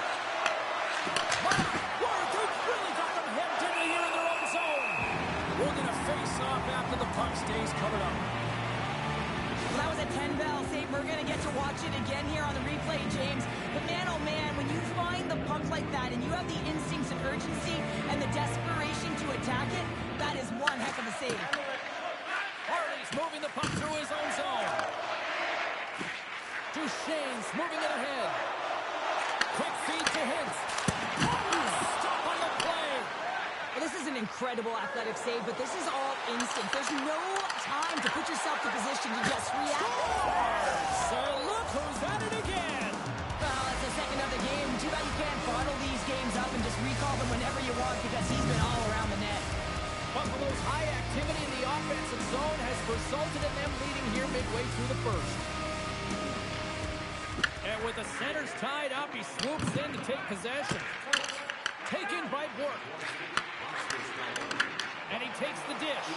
S1: My word, they've really got them hemmed in here in their own zone. We're going to face off after the puck stays covered up.
S2: Well, that was a 10-bell save. We're going to get to watch it again here on the replay, James. But man, oh man, when you find the puck like that and you have the instincts of urgency and the desperation to attack it, that is one heck of a save.
S1: Harley's moving the puck through his own zone. Duchesne's moving it ahead. Quick feed to Hintz. Stop on the play.
S2: Well, this is an incredible athletic save, but this is all instinct. There's no time to put yourself to position to just react.
S1: So look who's at it again.
S2: Well, that's the second of the game. Too bad you can't bottle these games up and just recall them whenever you want because he's been all around the net.
S1: Buffalo's high activity in the offensive zone has resulted in them leading here midway through the first. And with the centers tied up, he swoops in to take possession. Taken by Bork. And he takes the dish.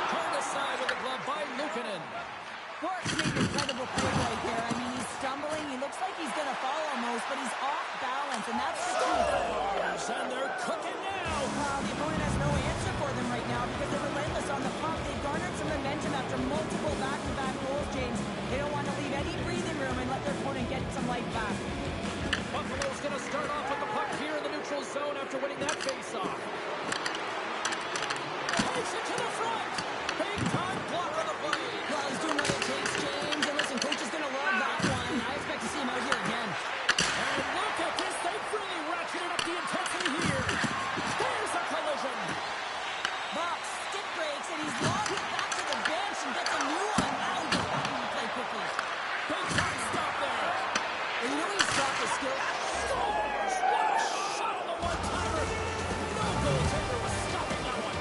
S1: Turned aside with a glove by Luukkonen.
S2: Bork's made an incredible play right there. I mean, he's stumbling. He looks like he's going to fall almost, but he's off balance, and that's the key.
S1: And they're cooking now.
S2: The opponent has no answer for them right now because they're relentless on the puck. They've garnered some momentum after multiple back-to-back goals, James. They don't want to leave any breathing room and let their opponent get some life back.
S1: Buffalo's going to start off with the puck here in the neutral zone after winning that face-off. Takes it to the front. Big-time block on the play.
S2: Well, he's doing what it takes, James. And listen, coach is going to love that one. I expect to see him out here again.
S1: And look at this. They've really ratcheted up the intensity here. There's a collision.
S2: Box, stick breaks, and he's lobbed it back to the bench and gets a new one. Now he gets back into play quickly.
S1: Big-time stop there.
S2: And you know he's got the skill.
S1: Scores! What a shot on the one-timer. No goaltender was stopping that one.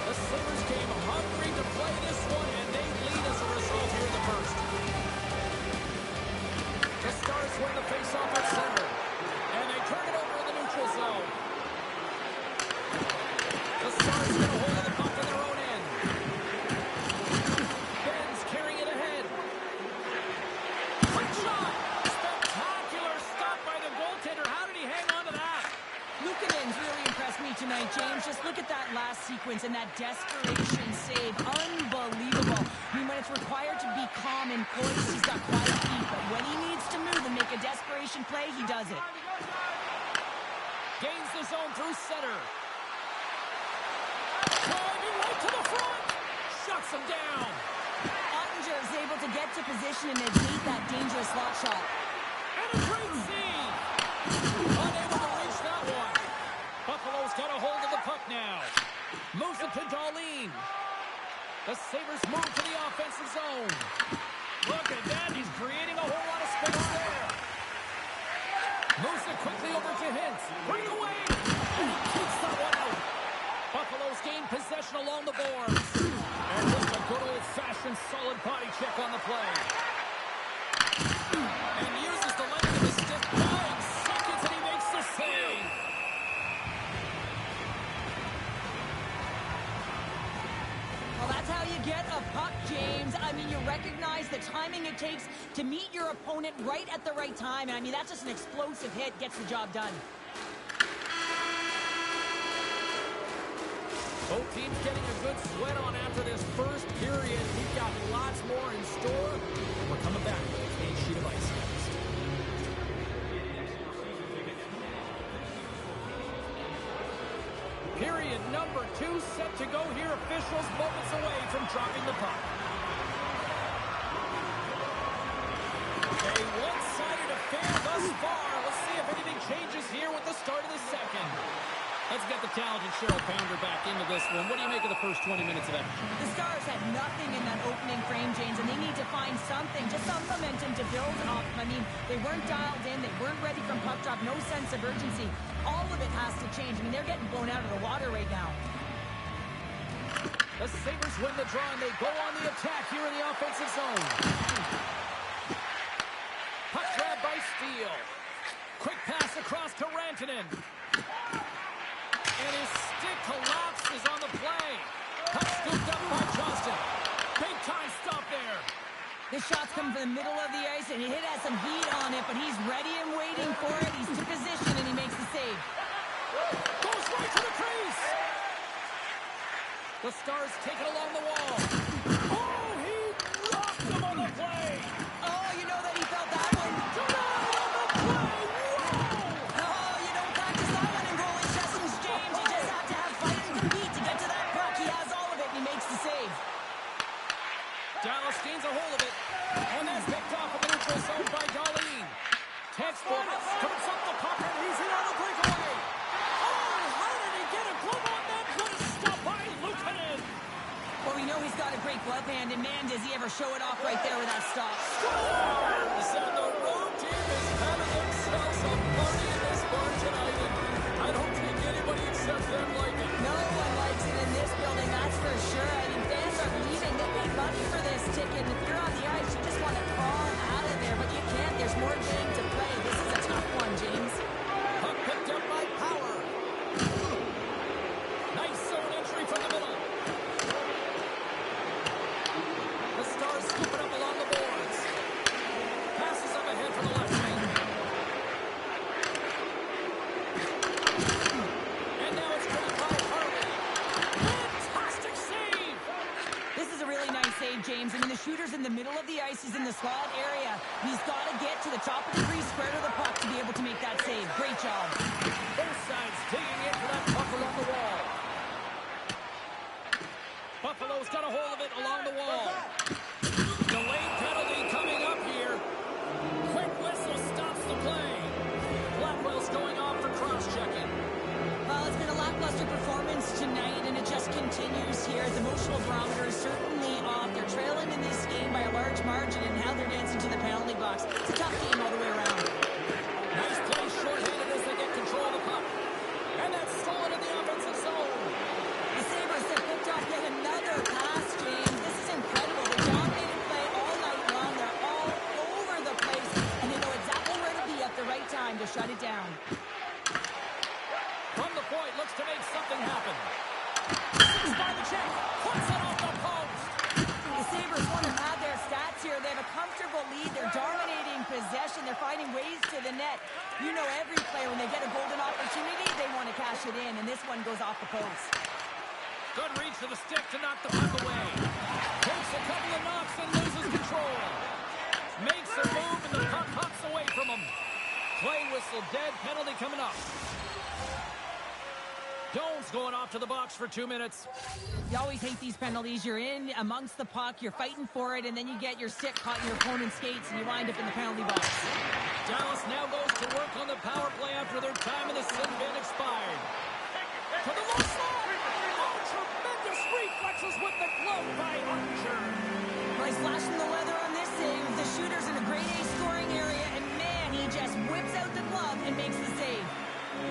S1: The Sabres came hungry to play this one, and they lead as a result here in the first. The Stars win the face-off at center, and they turn it over in the neutral zone. The Stars get a hold of the puck in their own end. Ben's carrying it ahead. Quick shot! Spectacular stop by the goaltender. How did he hang on to that?
S2: Luukkonen's really impressed me tonight, James. Just look at that last sequence and that desperation save. Unbelievable. I mean, when it's required to be calm and poised, he's got quiet feet. But when he needs to move and make a desperation play, he does it.
S1: Gains the zone through center. Driving right to the front. Shuts him down.
S2: Ottinger is able to get to position and negate that dangerous slot shot.
S1: And a great save. Unable to reach that one. Buffalo's got a hold of the puck now. Moves it to Dahlin. The Sabres move to the offensive zone. Look at that. He's creating a whole lot of space there. Moves it quickly over to Hintz. Breakaway. And he keeps that one out. Buffalo's gained possession along the boards. And just a good old-fashioned solid body check on the play. And uses the length of his stick. 5 seconds and he makes the save.
S2: Well, that's how you get a puck, James. I mean, you recognize the timing it takes to meet your opponent right at the right time. And I mean, that's just an explosive hit, gets the job done.
S1: Both teams getting a good sweat on after this first period. We've got lots more in store. We're coming back with a clean sheet of ice next. Period number 2 set to go here. Officials moments away from dropping the puck. A one-sided affair thus far. Let's see if anything changes here with the start of the second. Let's get the talented Cheryl Pounder back into this one. What do you make of the first 20 minutes of action?
S2: The Stars had nothing in that opening frame, James, and they need to find something, just some momentum to build off. I mean, they weren't dialed in. They weren't ready from puck drop. No sense of urgency. All of it has to change. I mean, they're getting blown out of the water right now.
S1: The Sabres win the draw, and they go on the attack here in the offensive zone. Puck grab by Steele. Quick pass across to Rantanen. And his stick collapses on the play. Puck scooped up by Johnston. Big time stop there.
S2: The shot's coming from the middle of the ice, and it has some heat on it, but he's ready and waiting for it. He's to position, and he makes the save.
S1: Goes right to the crease. The Stars take it along the wall. Oh, he rocked him on the play.
S2: Oh, you know that he felt that one.
S1: Denied on the play. Whoa!
S2: Oh, you don't practice that one in goalie sessions, James. You just have to have fight and compete to get to that puck. He has all of it, and he makes the save.
S1: Dallas gains a hold of it. And that's picked off in the neutral zone by Darlene. Textbook comes up the puck, and he's in on a breakaway. Oh, how did he get a glove on that? What a stop by Luukkonen.
S2: Well, we know he's got a great glove hand, and man, does he ever show it off right there with that stop.
S1: Scores! And the road team is having themselves a party in this bar tonight. And I don't think anybody except them like it.
S2: No one likes it in this building, that's for sure. I mean, fans are leaving. They paid money for this ticket. If you're on the ice, you just want to crawl out of there, but you can't. There's more game to play. This is a tough one, James.
S1: Puck picked up by Power. Nice zone entry from the middle. The Stars scoop it up along the boards. Passes up ahead from the left wing. And now it's driven by Harley. Fantastic save!
S2: This is a really nice save, James. I mean, the shooter's in the middle of the ice. He's in the slot area. He's got to get to the top of the crease, square to the puck to be able to make that save. Great job.
S1: Both sides digging in for that puck along the wall. Buffalo's got a hold of it along the wall. Delayed penalty coming up here. Quick whistle stops the play. Blackwell's going off for cross-checking.
S2: Well, it's been a lackluster performance tonight, and it just continues here. The emotional barometer is certainly off. They're trailing in this game by a large margin, and now they're dancing to the penalty box. It's a tough game all the way around.
S1: Nice play short-handed as they get control of the puck. And that's stolen in the offensive zone.
S2: The Sabres have picked off yet another pass, James. This is incredible. They dominated play all night long. They're all over the place, and they know exactly where to be at the right time to shut it down.
S1: From the point, looks to make something happen. Seized by the check. Puts it off the post.
S2: The Sabres want to have their stats here. They have a comfortable lead. They're dominating possession. They're finding ways to the net. You know every player, when they get a golden opportunity, they want to cash it in, and this one goes off the post.
S1: Good reach to the stick to knock the puck away. Takes a couple of knocks and loses control. Makes a move, and the puck hops away from him. Play whistle dead. Penalty coming up. Jones going off to the box for 2 minutes.
S2: You always hate these penalties. You're in amongst the puck, you're fighting for it, and then you get your stick caught in your opponent's skates, and you wind up in the penalty box.
S1: Dallas now goes to work on the power play after their time in the sin bin expired. To the low slot. Oh, tremendous reflexes with the glove by Archer.
S2: Well, he's flashing the leather on this save. The shooter's in a grade A scoring area, and man, he just whips out the glove and makes the save.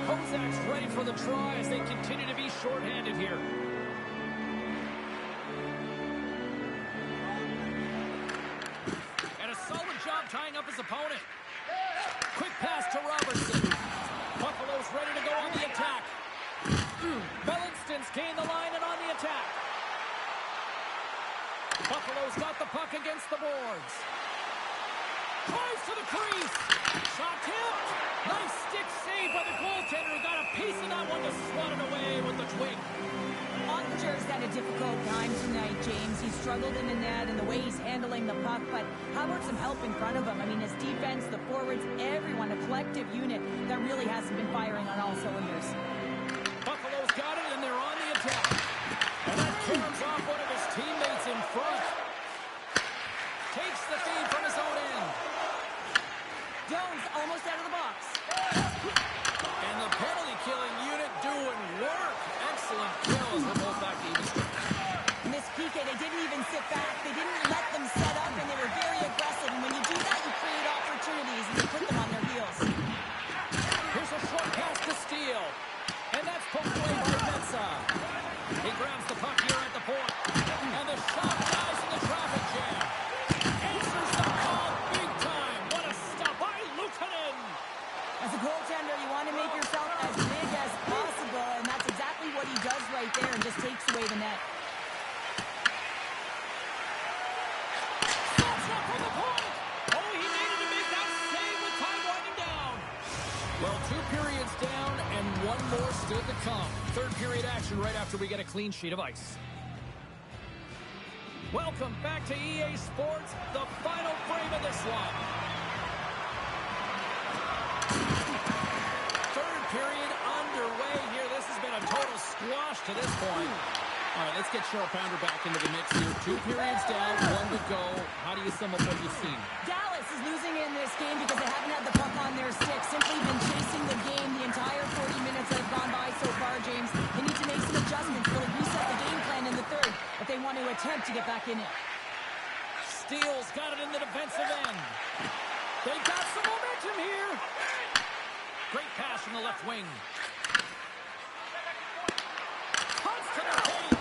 S1: Kozak's ready for the try as they continue to be shorthanded here. And a solid job tying up his opponent. Quick pass to Robertson. Buffalo's ready to go on the attack. Bellinston's gained the line and on the attack. Buffalo's got the puck against the boards. Drives to the crease. Shot tipped. Nice stick save by the goaltender who got a piece of that one to swat it away with the twig.
S2: Ottinger's had a difficult time tonight, James. He struggled in the net and the way he's handling the puck, but how about some help in front of him? I mean, his defense, the forwards, everyone, a collective unit that really hasn't been firing on all cylinders.
S1: Buffalo's got it, and Styles, we're both back to even strength.
S2: In this PK, they didn't even sit back. They didn't let them set up, and they were very aggressive. And when you do that, you create opportunities, and you put them on their heels.
S1: Here's a short pass to Steele. And that's poked away by Mensah. He grabs the puck here at the point. And the shot dies in the traffic jam. Answers the call big time. What a stop by Luukkonen.
S2: As a goaltender, you want to make yourself as big as possible, and that's exactly what he does right there and just takes away the net.
S1: Stops up from the point. Oh, he needed to make that save with time winding down. Well, 2 periods down and 1 more still to come. Third period action right after we get a clean sheet of ice. Welcome back to EA Sports, the final frame of this one. Third period underway here. This has been a total squash to this point. All right, let's get Cheryl Pounder back into the mix here. 2 periods down, 1 to go. How do you sum up what you've seen?
S2: Dallas is losing in this game because they haven't had the puck on their stick. Simply been chasing the game the entire 40 minutes that have gone by so far, James. They need to make some adjustments, really reset the game plan in the third if they want to attempt to get back in it.
S1: Steele's got it in the defensive end. They've got some momentum here. Great pass from the left wing. Cuts to the paint.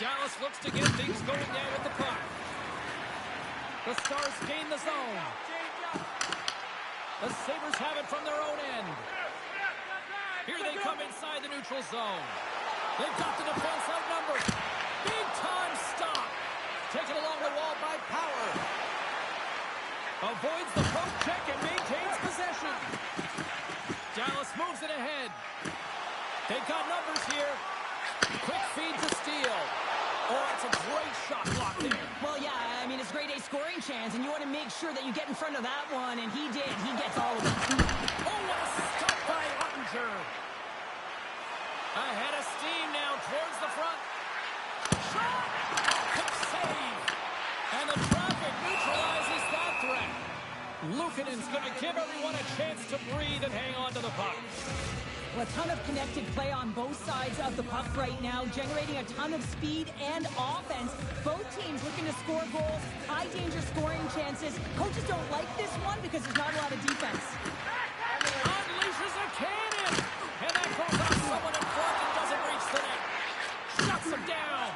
S1: Dallas looks to get things going there with the puck. The Stars gain the zone. The Sabres have it from their own end. Here they come inside the neutral zone. They've got the defense outnumbered. Big time stop. Taken along the wall by Power. Avoids the poke check and maintains possession. Dallas moves it ahead. They've got numbers here. Quick feed to Steele. Oh, it's a great shot block there.
S2: Well, yeah, I mean, it's grade A scoring chance, and you want to make sure that you get in front of that one, and he did. He gets all of it.
S1: Oh, what a stop by Ottinger. Ahead of steam now towards the front. Shot! Quick save. And the traffic neutralizes that threat. Luukkonen's going to give everyone a chance to breathe and hang on to the puck.
S2: Well, a ton of connected play on both sides of the puck right now, generating a ton of speed and offense. Both teams looking to score goals, high-danger scoring chances. Coaches don't like this one because there's not a lot of defense.
S1: Unleashes a cannon! And that goes off someone in front and doesn't reach the net. Shuts him down.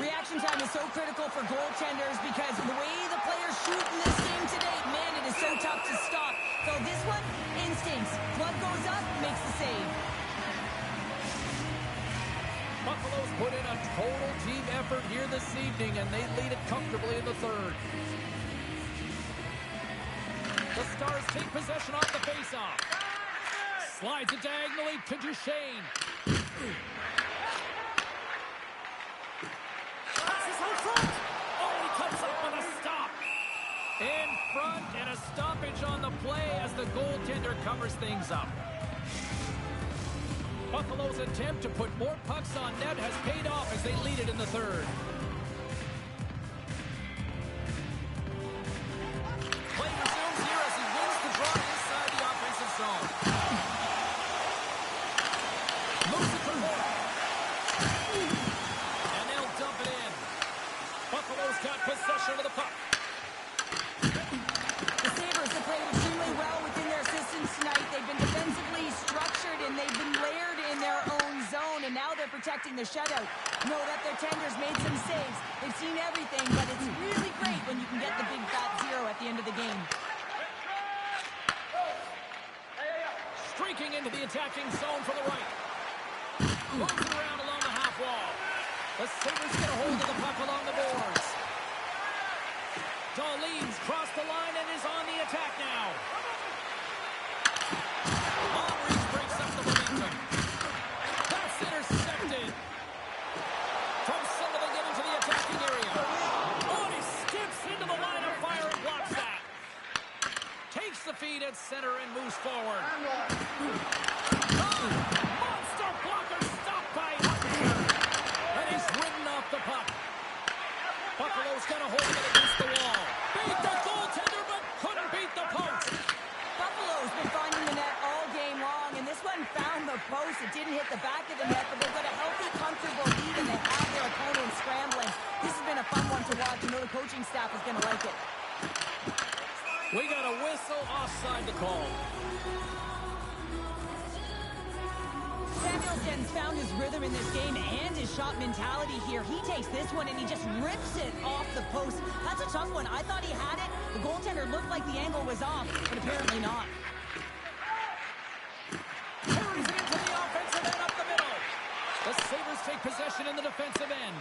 S2: Reaction time is so critical for goaltenders because the way the players shoot in this game today, man, it is so tough to stop. So this one, instincts. Blood goes up, makes the save.
S1: Buffalo's put in a total team effort here this evening, and they lead it comfortably in the third. The Stars take possession off the faceoff. Slides it diagonally to Duchesne. Passes out front. Oh, he comes up with a stop. In front, and a stoppage on the play as the goaltender covers things up. Buffalo's attempt to put more pucks on net has paid off as they lead it in the third. Play resumes here as he wins the draw inside the offensive zone. Moves it to Moore. And they'll dump it in. Buffalo's got possession of the puck.
S2: The Sabres have played extremely well within their systems tonight. They've been defensively structured and they've been layered in their own zone, and now they're protecting the shutout. Know that their tenders made some saves. They've seen everything, but it's really great when you can get the big fat zero at the end of the game.
S1: Streaking into the attacking zone from the right. Moves it around along the half wall. The Sabres get a hold of the puck along the boards. Darlene's crossed the line and is on the attack now. Long reach breaks up the momentum. That's intercepted. From Sullivan get into the attacking area. Oh, and he skips into the line of fire and blocks that. Takes the feed at center and moves forward. Monster blocker stopped by Ottinger. And he's ridden off the puck. Buffalo's got a hold of it against the wall. Beat the goaltender, but couldn't beat the post.
S2: Buffalo's been finding the net all game long, and this one found the post. It didn't hit the back of the net, but they've got a healthy
S1: offside the call.
S2: Samuelson's found his rhythm in this game and his shot mentality here. He takes this one and he just rips it off the post. That's a tough one. I thought he had it. The goaltender looked like the angle was off, but apparently not.
S1: Carries it into the offensive end up the middle. The Sabres take possession in the defensive end.